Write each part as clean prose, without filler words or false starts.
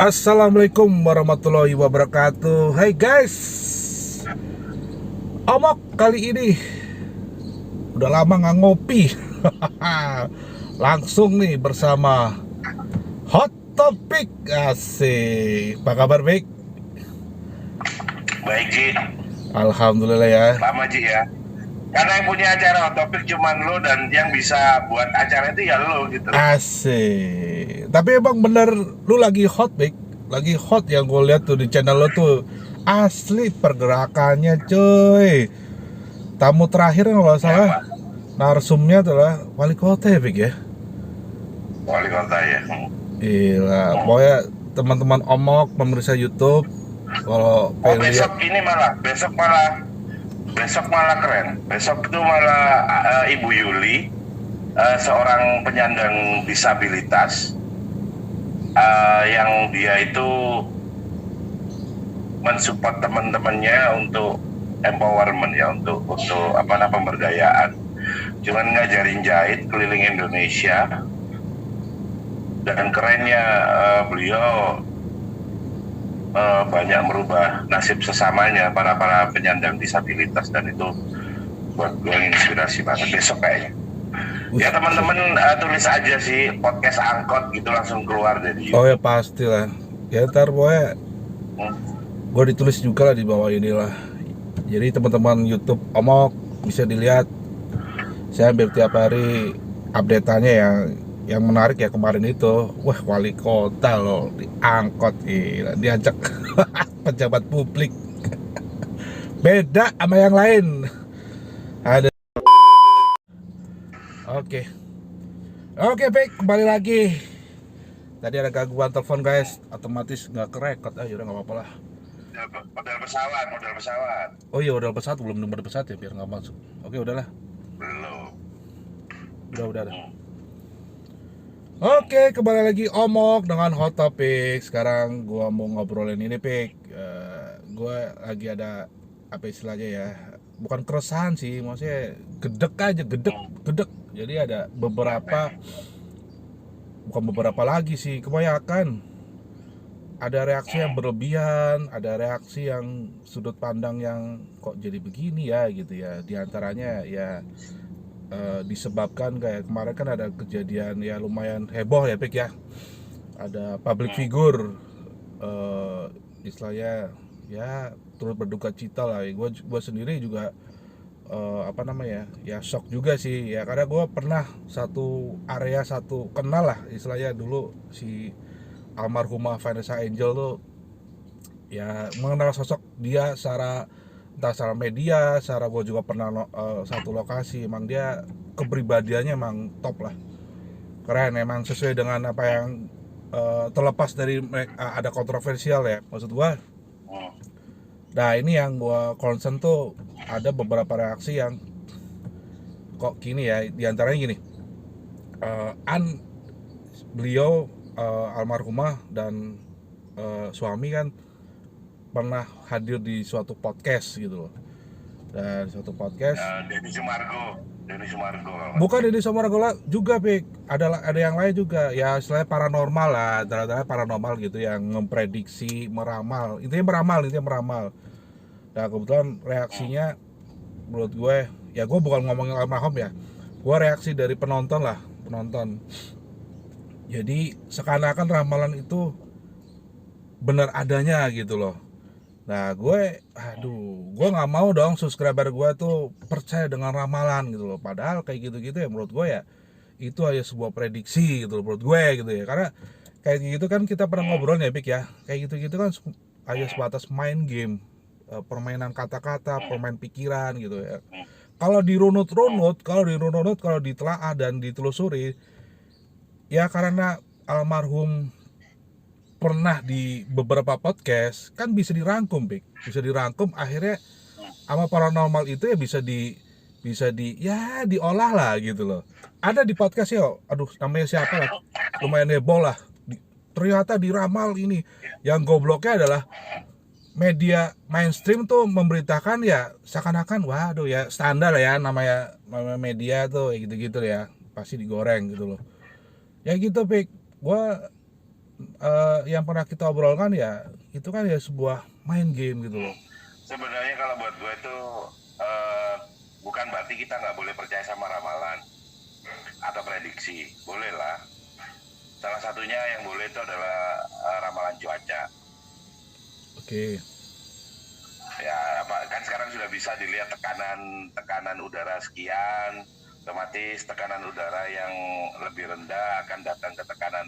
Assalamualaikum warahmatullahi wabarakatuh. Hai guys, Omok kali ini udah lama nggak ngopi. Langsung nih bersama Hot Topic. Asik. Apa kabar, Bik? Baik Ji, Alhamdulillah ya. lama Ji ya. Karena yang punya acara Hot Topic cuman lo dan yang bisa buat acara itu ya lo gitu. Asik. Tapi emang bener lu lagi hot, Bik. Lagi hot yang gue lihat tuh di channel lo tuh. Asli pergerakannya, cuy. Tamu terakhir kalau nggak salah Siapa? narsumnya adalah wali kota ya, Bik ya. Wali kota ya. Gila, pokoknya teman-teman Omok pemirsa YouTube kalau Oh pengen lihat. besok malah keren. Besok itu malah Ibu Yuli, seorang penyandang disabilitas, yang dia itu mensupport teman-temannya untuk empowerment ya, untuk pemberdayaan. Cuman ngajarin jahit keliling Indonesia. Dan kerennya beliau banyak merubah nasib sesamanya para penyandang disabilitas, dan itu buat gue inspirasi banget. Besok kayaknya ya teman-teman tulis aja sih podcast angkot gitu, langsung keluar dari Oh YouTube. ya pastilah. Ya ntar pokoknya Hmm. gue ditulis juga lah di bawah inilah. Jadi teman-teman YouTube Omok bisa dilihat. Saya hampir tiap hari update-annya yang menarik ya kemarin itu. Wah, wali kota loh diangkot, gila, diajak pejabat publik. Beda sama yang lain. Ada. Oke. Oke, baik, kembali lagi. Tadi ada gangguan telepon guys, otomatis nggak kerekot. Ah, yaudah nggak apa-apa lah. Model pesawat Oh iya, udah pesawat, belum nomor pesawat ya, biar nggak masuk. Oke, udahlah. belum. Udah. Hmm. Oke, kembali lagi Omok dengan Hot Topic. Sekarang gua mau ngobrolin ini, Pik. Gua lagi ada apa istilahnya ya? Bukan keresahan sih, maksudnya gedek aja, gedek. Jadi ada bukan beberapa lagi sih, kebanyakan. Ada reaksi yang berlebihan, ada reaksi yang sudut pandang yang kok jadi begini ya gitu ya. Di antaranya ya disebabkan kayak kemarin kan ada kejadian ya lumayan heboh ya, Pik ya. Ada public figure, istilahnya ya turut berduka cita lah. Gue sendiri juga apa namanya ya shock juga sih ya, karena gue pernah satu kenal lah istilahnya dulu si almarhumah Vanessa Angel tuh, ya mengenal sosok dia secara entah secara media, secara gue juga pernah satu lokasi. Emang dia kepribadiannya emang top lah, keren, emang sesuai dengan apa yang terlepas dari ada kontroversial ya maksud gue. Hmm. Nah ini yang gue concern tuh, ada beberapa reaksi yang kok gini ya, diantaranya gini, beliau almarhumah dan suami kan pernah hadir di suatu podcast gitu loh. Dan suatu podcast, Denny Sumargo bukan Deddy Somargola juga, Pik, ada yang lain juga ya, istilahnya paranormal lah, antara paranormal gitu, yang memprediksi, meramal, intinya meramal. Nah kebetulan reaksinya menurut gue, ya gue bukan ngomongin almarhum ya, gue reaksi dari penonton. Jadi seakan-akan ramalan itu benar adanya gitu loh. Nah gue nggak mau dong subscriber gue tuh percaya dengan ramalan gitu loh. Padahal kayak gitu-gitu ya menurut gue ya itu hanya sebuah prediksi gitu loh menurut gue gitu ya. Karena kayak gitu kan kita pernah ngobrol ya, Pik ya. Kayak gitu-gitu kan hanya sebatas main game, permainan kata-kata, permain pikiran gitu ya. Kalau dirunut-runut, kalau ditelaah dan ditelusuri, ya karena almarhum pernah di beberapa podcast kan bisa dirangkum, Bik. Bisa dirangkum, akhirnya sama paranormal itu ya bisa di ya diolah lah gitu loh. Ada di podcast ya, aduh namanya siapa lah, lumayan heboh lah. Ternyata diramal ini. Yang gobloknya adalah media mainstream tuh memberitakan ya seakan-akan waduh ya standar lah ya, namanya media tuh ya gitu-gitu ya, pasti digoreng gitu loh. Ya gitu, Pik. Gua yang pernah kita obrolkan ya itu kan ya sebuah main game gitu loh. Sebenarnya kalau buat gue itu eh, bukan berarti kita nggak boleh percaya sama ramalan atau prediksi, boleh lah. Salah satunya yang boleh itu adalah ramalan cuaca. Oke. Ya, kan sekarang sudah bisa dilihat tekanan udara sekian, otomatis tekanan udara yang lebih rendah akan datang ke tekanan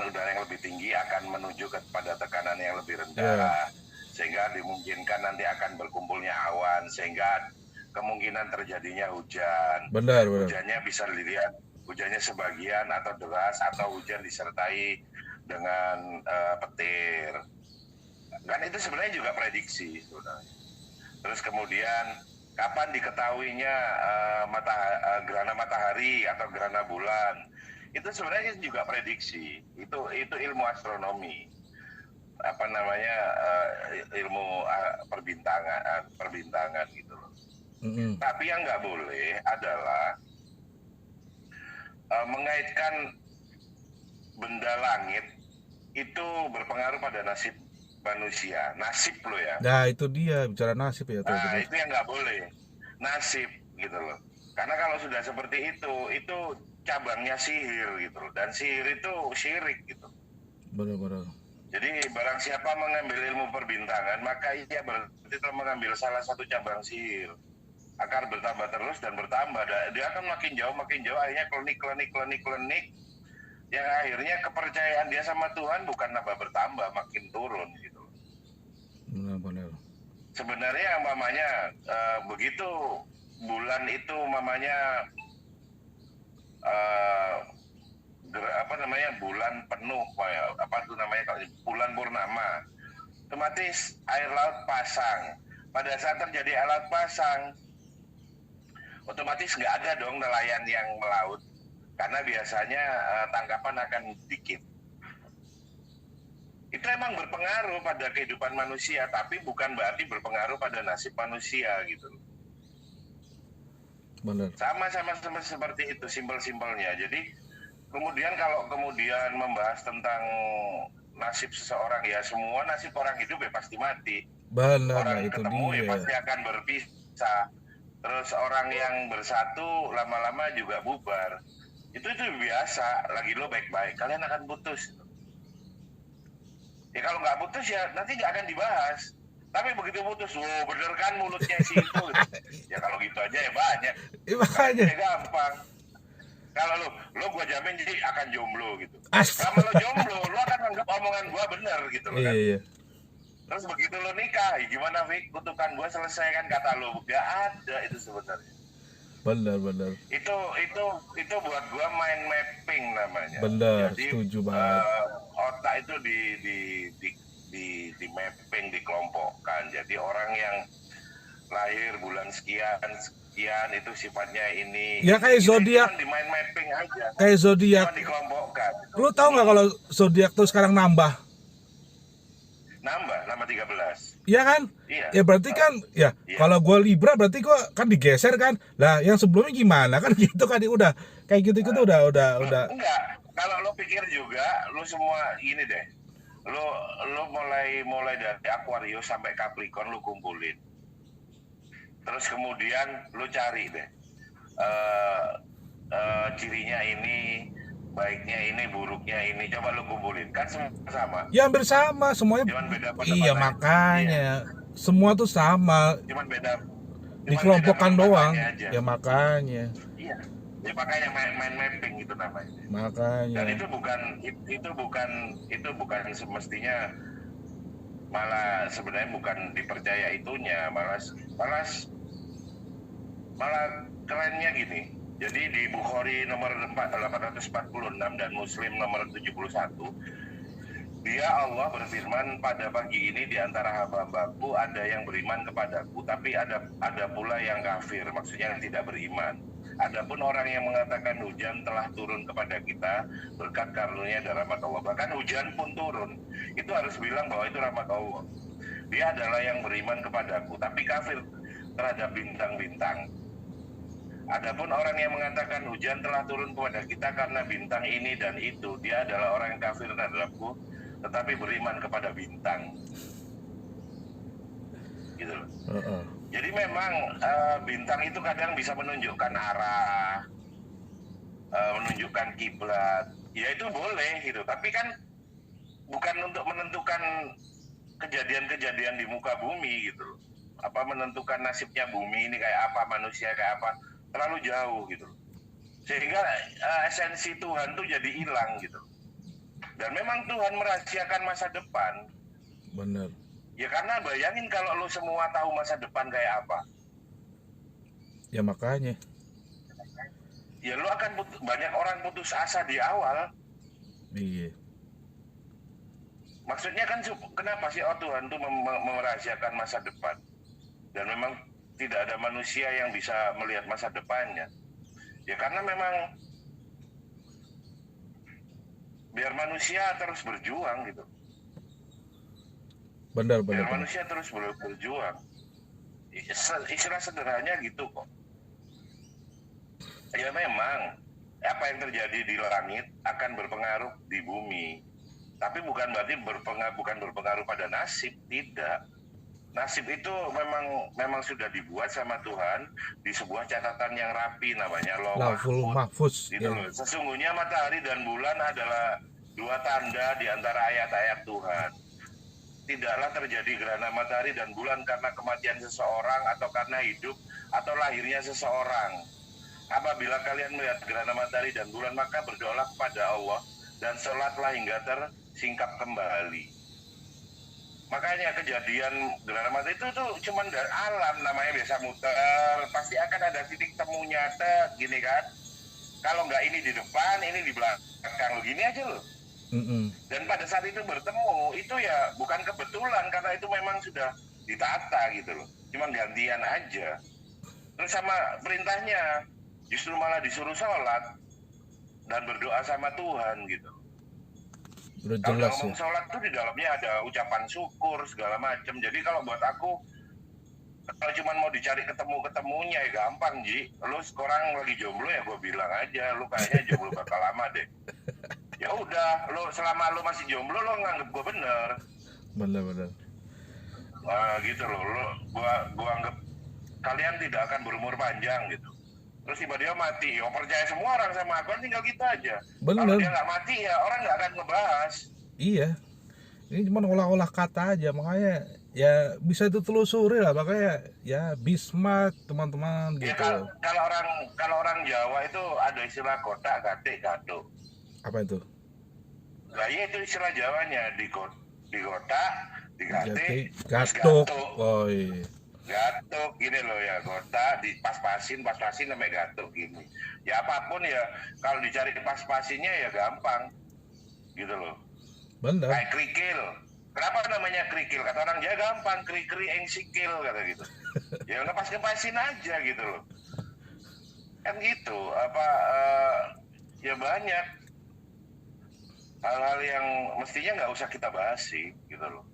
udara yang lebih tinggi akan menuju kepada tekanan yang lebih rendah, sehingga dimungkinkan nanti akan berkumpulnya awan, sehingga kemungkinan terjadinya hujan. Benar. Hujannya bisa dilihat, hujannya sebagian atau deras, atau hujan disertai dengan petir. Kan itu sebenarnya juga prediksi sebenarnya. Terus kemudian kapan diketahuinya gerhana matahari atau gerhana bulan, itu sebenarnya juga prediksi. Itu ilmu astronomi, ilmu perbintangan gitu loh. Tapi yang nggak boleh adalah mengaitkan benda langit itu berpengaruh pada nasib manusia, nasib lo ya. Nah itu dia bicara nasib ya. Nah itu yang nggak boleh, nasib gitu loh. Karena kalau sudah seperti itu cabangnya sihir gitu loh. Dan sihir itu syirik gitu. Benar. Jadi barang siapa mengambil ilmu perbintangan, maka ia berarti telah mengambil salah satu cabang sihir. Akan bertambah terus dan bertambah. Dia akan makin jauh, akhirnya klinik. Yang akhirnya kepercayaan dia sama Tuhan bukan nambah bertambah, makin turun gitu. Benar. Sebenarnya begitu bulan itu bulan penuh, bulan purnama, otomatis air laut pasang. Pada saat terjadi air laut pasang, otomatis nggak ada dong nelayan yang melaut, karena biasanya tangkapan akan dikit. Itu emang berpengaruh pada kehidupan manusia, tapi bukan berarti berpengaruh pada nasib manusia gitu. Benar. Sama seperti itu simpel-simpelnya. Jadi kemudian kalau membahas tentang nasib seseorang, ya semua nasib orang hidup ya pasti mati. Benar, orang itu ketemu dia. Ya pasti akan berpisah. Terus orang yang bersatu lama-lama juga bubar. Itu biasa. Lagi lo baik-baik, kalian akan putus. Ya kalau nggak putus ya nanti nggak akan dibahas. Tapi begitu putus, bener kan mulutnya si itu. Gitu. Ya kalau gitu aja ya banyak. Makanya. Ya gampang. Kalau lo gua jamin jadi akan jomblo gitu. Astaga. Kalau lo jomblo, lo akan anggap omongan gua bener gitu loh kan. Iya. Terus begitu lo nikah, gimana Fik? Kutukan gua selesai kan kata lo. Gak ada itu sebenarnya. Benar. Itu buat gua mind mapping namanya. Benar, jadi, setuju banget. Otak itu di mapping, dikelompokkan. Jadi orang yang lahir bulan sekian itu sifatnya ini. Ya kayak zodiak. Di mind mapping aja. Kayak zodiak. Cuma dikelompokkan. Lu tahu nggak kalau zodiak tuh sekarang nambah? Nambah 13. Iya kan? Iya. Ya berarti kan ya iya. Kalau gue Libra berarti gue kan digeser kan. Lah yang sebelumnya gimana kan gitu kan udah kayak gitu udah. Enggak. Kalau lo pikir juga lo semua gini deh. Lo mulai dari Aquarius sampai Capricorn lo kumpulin. Terus kemudian lo cari deh. Cirinya ini, baiknya ini, buruknya ini, coba lu kumpulin, kan semua sama. Ya hampir sama semuanya. Cuman beda iya makanya semua tuh sama. Cuman beda. Dikelompokkan doang. Ya makanya. Iya. Ya makanya main mapping itu namanya. Makanya. Dan itu bukan semestinya, malah sebenarnya bukan dipercaya itunya, malah kerennya gini. Jadi di Bukhari nomor 846 dan Muslim nomor 71, dia Allah berfirman, pada pagi ini di antara hamba-hambaku ada yang beriman kepadaku, tapi ada pula yang kafir, maksudnya yang tidak beriman. Adapun orang yang mengatakan hujan telah turun kepada kita berkat karunia dan rahmat Allah. Bahkan hujan pun turun, itu harus bilang bahwa itu rahmat Allah. Dia adalah yang beriman kepadaku, tapi kafir terhadap bintang-bintang. Adapun orang yang mengatakan hujan telah turun kepada kita karena bintang ini dan itu, dia adalah orang yang kafir terhadapku, tetapi beriman kepada bintang. Gitu loh. Jadi memang bintang itu kadang bisa menunjukkan arah, menunjukkan kiblat. Ya itu boleh gitu. Tapi kan bukan untuk menentukan kejadian-kejadian di muka bumi gitu loh. Apa menentukan nasibnya bumi ini kayak apa, manusia kayak apa, terlalu jauh gitu loh. Sehingga esensi Tuhan tuh jadi hilang gitu. Dan memang Tuhan merahasiakan masa depan. Bener. Ya karena bayangin kalau lo semua tahu masa depan kayak apa. Ya makanya. Ya lo akan banyak orang putus asa di awal. Iya. Maksudnya kan kenapa sih Tuhan tuh merahasiakan masa depan? Dan memang tidak ada manusia yang bisa melihat masa depannya. Ya karena memang biar manusia terus berjuang gitu. Benar. Biar manusia terus berjuang. Istilah sederhananya gitu kok. Ya memang apa yang terjadi di langit akan berpengaruh di bumi. Tapi bukan berarti bukan berpengaruh pada nasib, tidak. Nasib itu memang sudah dibuat sama Tuhan di sebuah catatan yang rapi, namanya Lauhul Mahfuz. Gitu loh. Sesungguhnya matahari dan bulan adalah dua tanda di antara ayat-ayat Tuhan. Tidaklah terjadi gerhana matahari dan bulan karena kematian seseorang atau karena hidup atau lahirnya seseorang. Apabila kalian melihat gerhana matahari dan bulan, maka berdoalah kepada Allah dan sholatlah hingga tersingkap kembali. Makanya kejadian gerhana matahari itu tuh cuman dari alam, namanya biasa muter, pasti akan ada titik temu nyata gini kan. Kalau nggak ini di depan, ini di belakang, gini aja loh. Dan pada saat itu bertemu, itu ya bukan kebetulan, karena itu memang sudah ditata gitu loh. Cuman gantian aja. Terus sama perintahnya, justru malah disuruh sholat dan berdoa sama Tuhan gitu. Udah Kalau jelas ngomong sholat tuh di dalamnya ada ucapan syukur segala macam. Jadi kalau buat aku, kalau cuma mau dicari ketemunya ya gampang Ji. Lu sekarang lagi jomblo ya gue bilang aja, lu kayaknya jomblo bakal lama deh. Ya udah, lu selama lu masih jomblo lu nganggep gue bener. Bener. Nah, gitu loh, gua anggap kalian tidak akan berumur panjang gitu. Terus tiba-tiba mati, ya percaya semua orang sama aku, tinggal gitu aja. Kalau dia nggak mati ya orang nggak akan ngebahas. Iya, ini cuma olah-olah kata aja, makanya ya bisa ditelusuri lah, makanya ya Bismarck teman-teman gitu. Ya, kalau orang Jawa itu ada istilah kotak, gatik, gatuk. Apa itu? Nah iya itu istilah Jawanya, di kotak, di gatik, gatuk. Oh iya. Gatuk gini loh ya, kotak pas-pasin sampai gatuk gini. Ya apapun ya, kalau dicari pas-pasinnya ya gampang gitu loh. Bener. Kayak krikil. Kenapa namanya krikil? Kata orang Jawa gampang, kri-kri eng sikil kata gitu. Ya ngepas-ngepasin aja gitu loh. Kan gitu, ya banyak hal-hal yang mestinya nggak usah kita bahas sih gitu loh.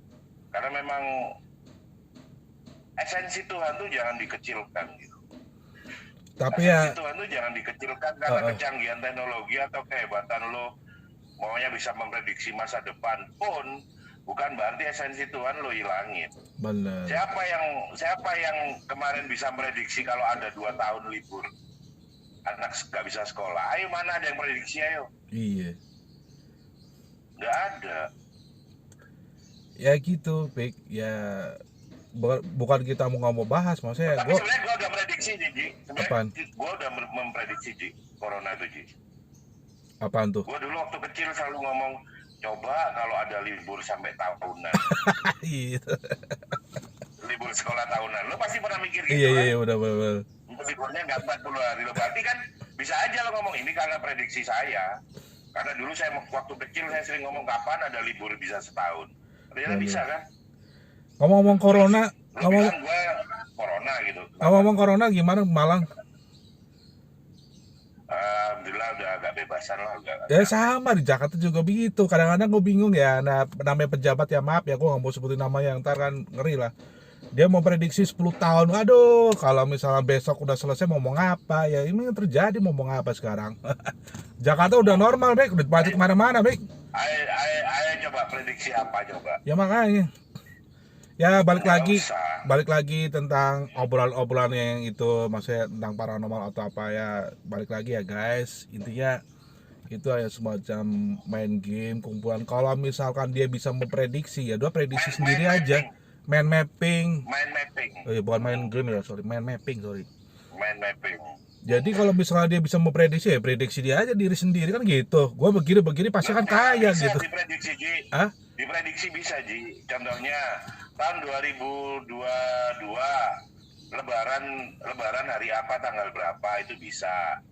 Karena memang esensi Tuhan tuh jangan dikecilkan gitu. Tapi esensi Tuhan tuh jangan dikecilkan karena kecanggihan teknologi atau kehebatan lo maunya bisa memprediksi masa depan pun bukan berarti esensi Tuhan lo hilangin. Bener. Siapa yang kemarin bisa prediksi kalau ada 2 tahun libur anak nggak bisa sekolah? Ayo mana ada yang prediksi ayo? Iya. Nggak ada. Ya gitu, Pik. Ya bukan kita nggak mau bahas, maksudnya tapi sebenarnya gue udah prediksi Ji. Apaan? Gue udah memprediksi Ji, corona itu Ji. Apaan tuh? Gue dulu waktu kecil selalu ngomong, coba kalau ada libur sampai tahunan. Gitu. Libur sekolah tahunan, lo pasti pernah mikir gitu Iya, kan? Iya, udah. Liburnya nggak 40 hari, lo berarti kan bisa aja lo ngomong ini karena prediksi saya. Karena dulu saya waktu kecil saya sering ngomong kapan ada libur bisa setahun. Ternyata bisa kan? Ngomong corona, bilang gue corona gitu. Ngomong corona gimana Malang? Alhamdulillah udah agak bebasan lah. Ya sama di Jakarta juga begitu. Kadang-kadang gue bingung ya. Nah, namanya pejabat ya maaf ya, gue nggak mau sebutin namanya, ntar kan ngeri lah. Dia mau prediksi 10 tahun. Aduh, kalau misalnya besok udah selesai mau ngomong apa? Ya ini yang terjadi mau ngomong apa sekarang? Jakarta udah normal, Bek. Udah macet kemana-mana, Bek. Ayo coba prediksi apa coba? Ya makanya. Ya Nggak usah. balik lagi tentang obrolan-obrolan yang itu, maksudnya tentang paranormal atau apa ya. Balik lagi ya guys. Intinya itu hanya semacam main game kumpulan. Kalau misalkan dia bisa memprediksi ya dia prediksi sendiri aja. Main mapping. Main mapping. Oh iya, bukan main game ya, sorry, main mapping, sorry. Main mapping. Jadi kalau misalnya dia bisa memprediksi ya prediksi dia aja diri sendiri kan gitu. Gua begini pasti kan kaya Bisa gitu. diprediksi Ji. Hah? Diprediksi bisa Ji. Contohnya tahun 2022 Lebaran hari apa tanggal berapa itu bisa.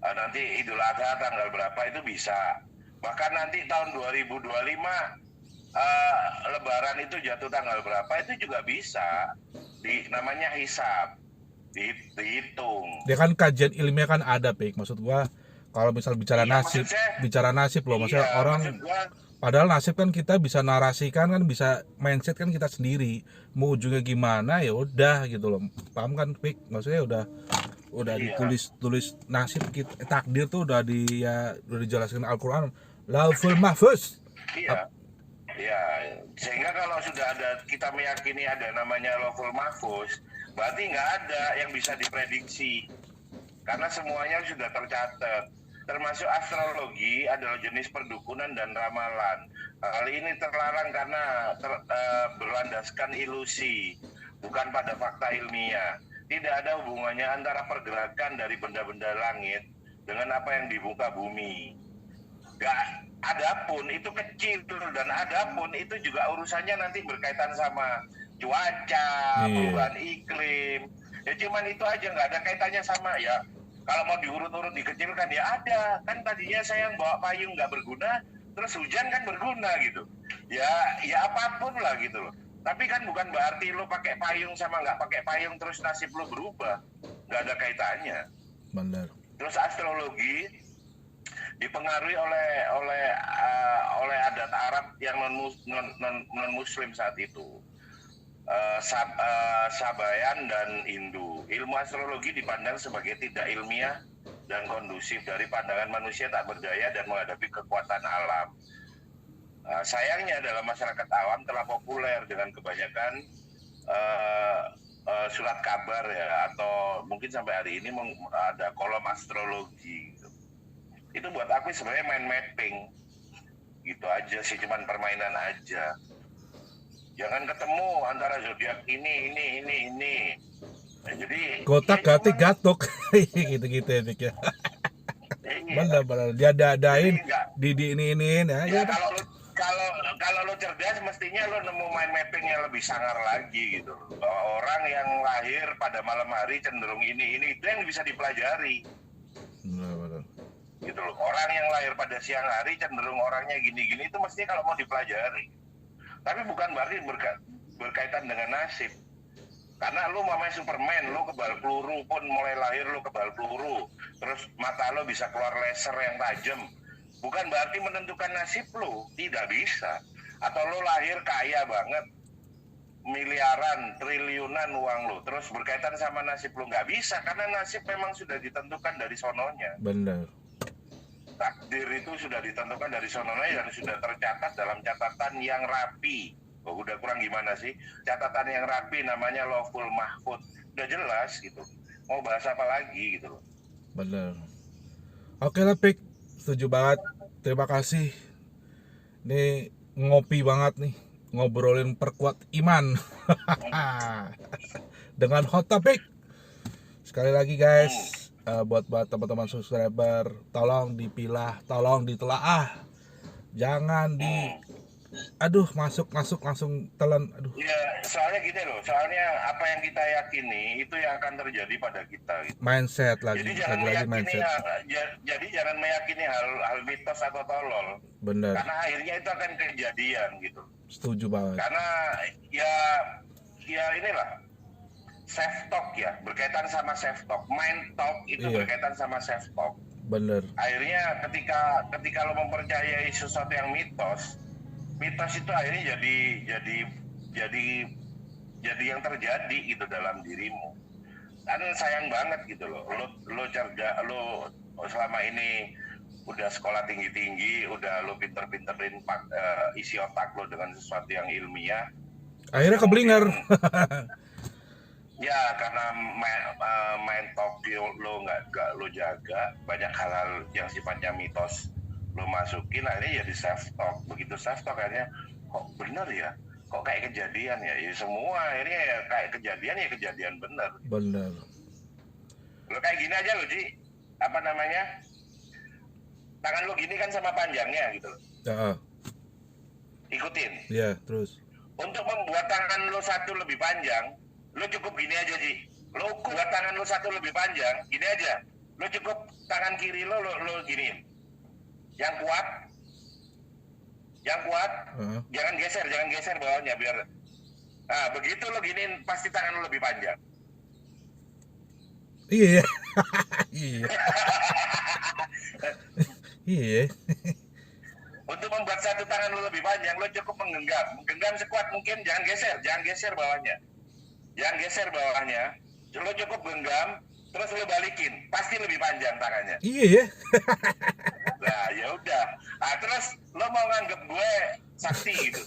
Nanti Idul Adha tanggal berapa itu bisa. Bahkan nanti tahun 2025 Lebaran itu jatuh tanggal berapa itu juga bisa. Namanya hisab. Dihitung. Dia kan kajian ilmiah kan ada, Pik. Maksud gua kalau misal bicara Iya, bicara nasib loh, maksudnya iya, orang maksud gua, padahal nasib kan kita bisa narasikan kan bisa mindset kan kita sendiri. Mau ujungnya gimana ya udah gitu loh. Paham kan, Pik? Maksudnya udah iya. ditulis nasib kita, takdir tuh udah udah dijelaskan Al-Qur'an. Lauhul Mahfuz. Iya. Ya, sehingga kalau sudah ada kita meyakini ada namanya Lauhul Mahfuz, berarti nggak ada yang bisa diprediksi karena semuanya sudah tercatat. Termasuk astrologi adalah jenis perdukunan dan ramalan. Hal ini terlarang karena berlandaskan ilusi, bukan pada fakta ilmiah. Tidak ada hubungannya antara pergerakan dari benda-benda langit dengan apa yang di muka bumi. Gak, adapun itu kecil dan adapun itu juga urusannya nanti berkaitan sama cuaca, perubahan iklim. Ya cuman itu aja, nggak ada kaitannya sama ya. Kalau mau diurut-urut dikecilkan ya ada. Kan tadinya saya yang bawa payung nggak berguna, terus hujan kan berguna gitu. Ya apapun lah gitu loh. Tapi kan bukan berarti lo pakai payung sama nggak pakai payung terus nasib lo berubah. Nggak ada kaitannya. Benar. Terus astrologi dipengaruhi oleh adat Arab yang non Muslim saat itu, Sabayan dan Hindu. Ilmu astrologi dipandang sebagai tidak ilmiah dan kondusif dari pandangan manusia tak berdaya dan menghadapi kekuatan alam. Sayangnya dalam masyarakat awam telah populer dengan kebanyakan surat kabar ya, atau mungkin sampai hari ini ada kolom astrologi gitu. Itu buat aku sebenarnya main mapping gitu aja sih, cuman permainan aja. Jangan ketemu antara zodiak ini. Nah, jadi Gotak ya gatik gatuk gitu-gitu ya, Pik ya. iya. Benar dia adain Jadi di ini ya. ya kalau lo cerdas mestinya lo nemu mind mapping yang lebih sangar lagi gitu. Bahwa orang yang lahir pada malam hari cenderung ini itu yang bisa dipelajari. Benar. Gitu loh. Orang yang lahir pada siang hari cenderung orangnya gini-gini itu mestinya kalau mau dipelajari. Tapi bukan berarti berkaitan dengan nasib. Karena lu mamanya Superman, lu kebal peluru pun mulai lahir lu kebal peluru. Terus mata lu bisa keluar laser yang tajam. Bukan berarti menentukan nasib lu, tidak bisa. Atau lu lahir kaya banget, miliaran, triliunan uang lu, terus berkaitan sama nasib lu, nggak bisa. Karena nasib memang sudah ditentukan dari sononya. Benar. Takdir itu sudah ditentukan dari sononya dan sudah tercatat dalam catatan yang rapi. Oh, udah kurang gimana sih? Catatan yang rapi namanya Lauhul Mahfuz. Udah jelas gitu. Mau bahas apa lagi gitu loh. Benar. Oke lah, Pik. Setuju banget. Terima kasih. Ini ngopi banget nih. Ngobrolin perkuat iman. Dengan hot topic. Sekali lagi guys, buat teman-teman subscriber, tolong dipilah, tolong ditelaah. Jangan masuk langsung telan. Ya, soalnya gini loh, soalnya apa yang kita yakini itu yang akan terjadi pada kita gitu. Mindset lagi, Jadi jangan meyakini jadi jangan meyakini hal mitos atau tolol. Bener. Karena akhirnya itu akan kejadian gitu. Setuju banget. Karena ya inilah self talk ya, berkaitan sama self talk. Mind talk itu berkaitan sama self talk. Bener. Akhirnya ketika lo mempercayai sesuatu yang mitos itu akhirnya jadi jadi yang terjadi gitu dalam dirimu. Kan sayang banget gitu loh. Lo cerdas, lo selama ini udah sekolah tinggi-tinggi, udah lo pinter-pinterin isi otak lo dengan sesuatu yang ilmiah. Akhirnya keblinger. Ya karena main talk lo nggak lo jaga, banyak hal-hal yang sifatnya mitos lo masukin, akhirnya jadi self talk. Begitu self talk akhirnya kok bener ya, kok kayak kejadian ya, semua akhirnya ya kayak kejadian bener. Lo kayak gini aja lo Ji, apa namanya, tangan lo gini kan sama panjangnya gitu, ikutin. Iya, terus Untuk membuat tangan lo satu lebih panjang, lo cukup gini aja Ji. Lo buat tangan lo satu lebih panjang, gini aja. Lo cukup tangan kiri lo giniin. Yang kuat, jangan geser bawahnya biar. Nah, begitu lo giniin, pasti tangan lo lebih panjang. Iya. Iya. Untuk membuat satu tangan lo lebih panjang, lo cukup menggenggam sekuat mungkin, jangan geser bawahnya. Lo cukup genggam, terus lo balikin, pasti lebih panjang tangannya. Iya. Nah, ya udah. Nah, terus lo mau nganggep gue sakti gitu.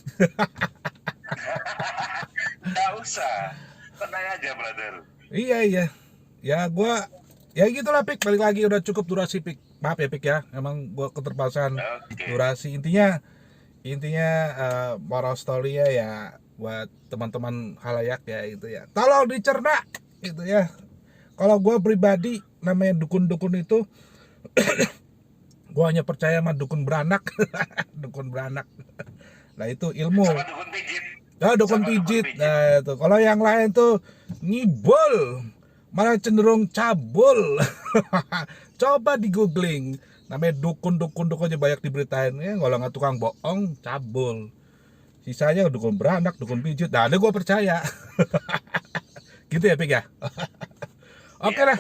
Nggak usah. Tenang aja, brother. Iya. Ya gua ya gitulah Pik, balik lagi udah cukup durasi Pik. Maaf ya Pik ya. Emang gua keterbatasan durasi. Intinya moral story ya buat teman-teman halayak ya itu ya. Tolong dicerna gitu ya. Kalau gua pribadi namanya dukun-dukun itu gua hanya percaya sama dukun beranak. Dukun beranak. Nah, itu ilmu. Sama dukun pijit. Dukun pijit. Nah, itu. Kalau yang lain tuh ngibul, malah cenderung cabul. Coba di googling. Namanya dukun aja banyak diberitain. Kalau nggak tukang bohong, cabul. Sisanya dukun beranak, dukun pijit. Nah, ini gue percaya. Gitu ya, Pik ya? Oke lah.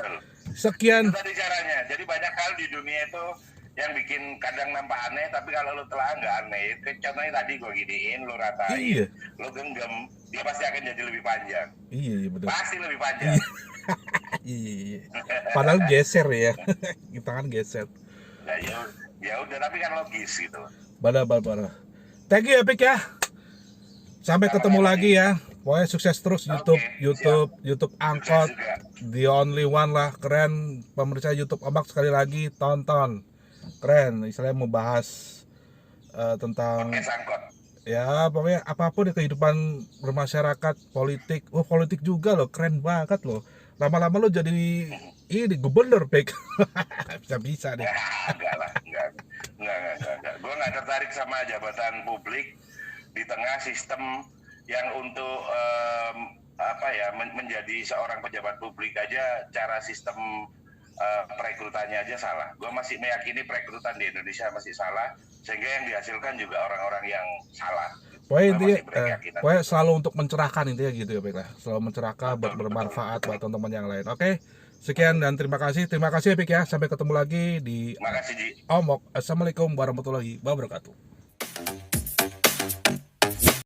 Sekian. Itu tadi caranya. Jadi banyak hal di dunia itu yang bikin kadang nampak aneh, tapi kalau lo telah nggak aneh. Contohnya tadi gue giniin, lo ratain, lo genggam, dia pasti akan jadi lebih panjang. Iya betul. Pasti lebih panjang. Iya. Padahal geser ya. Kita kan geser. Nah, ya udah, tapi kan logis gitu. Benar. Thank you ya Pik ya. Sampai ketemu lagi ya. Pokoknya sukses terus YouTube Angkot, the only one lah, keren. Pemirsa YouTube Ombak sekali lagi tonton, keren. Istilahnya mau bahas tentang ya pokoknya apapun di kehidupan bermasyarakat, politik. Politik juga loh, keren banget loh. Lama-lama lo jadi ini gubernur Pik. bisa deh. Enggak. Gue nggak tertarik sama jabatan publik di tengah sistem yang untuk menjadi seorang pejabat publik aja, cara sistem perekrutannya aja salah. Gue masih meyakini perekrutan di Indonesia masih salah, sehingga yang dihasilkan juga orang-orang yang salah. Pokoknya selalu untuk mencerahkan intinya gitu ya Pik lah. Selalu mencerahkan, bermanfaat buat teman-teman yang lain. Oke. Sekian dan terima kasih ya Pik ya. Sampai ketemu lagi di Makasih Ji. Omok. Assalamualaikum warahmatullahi wabarakatuh.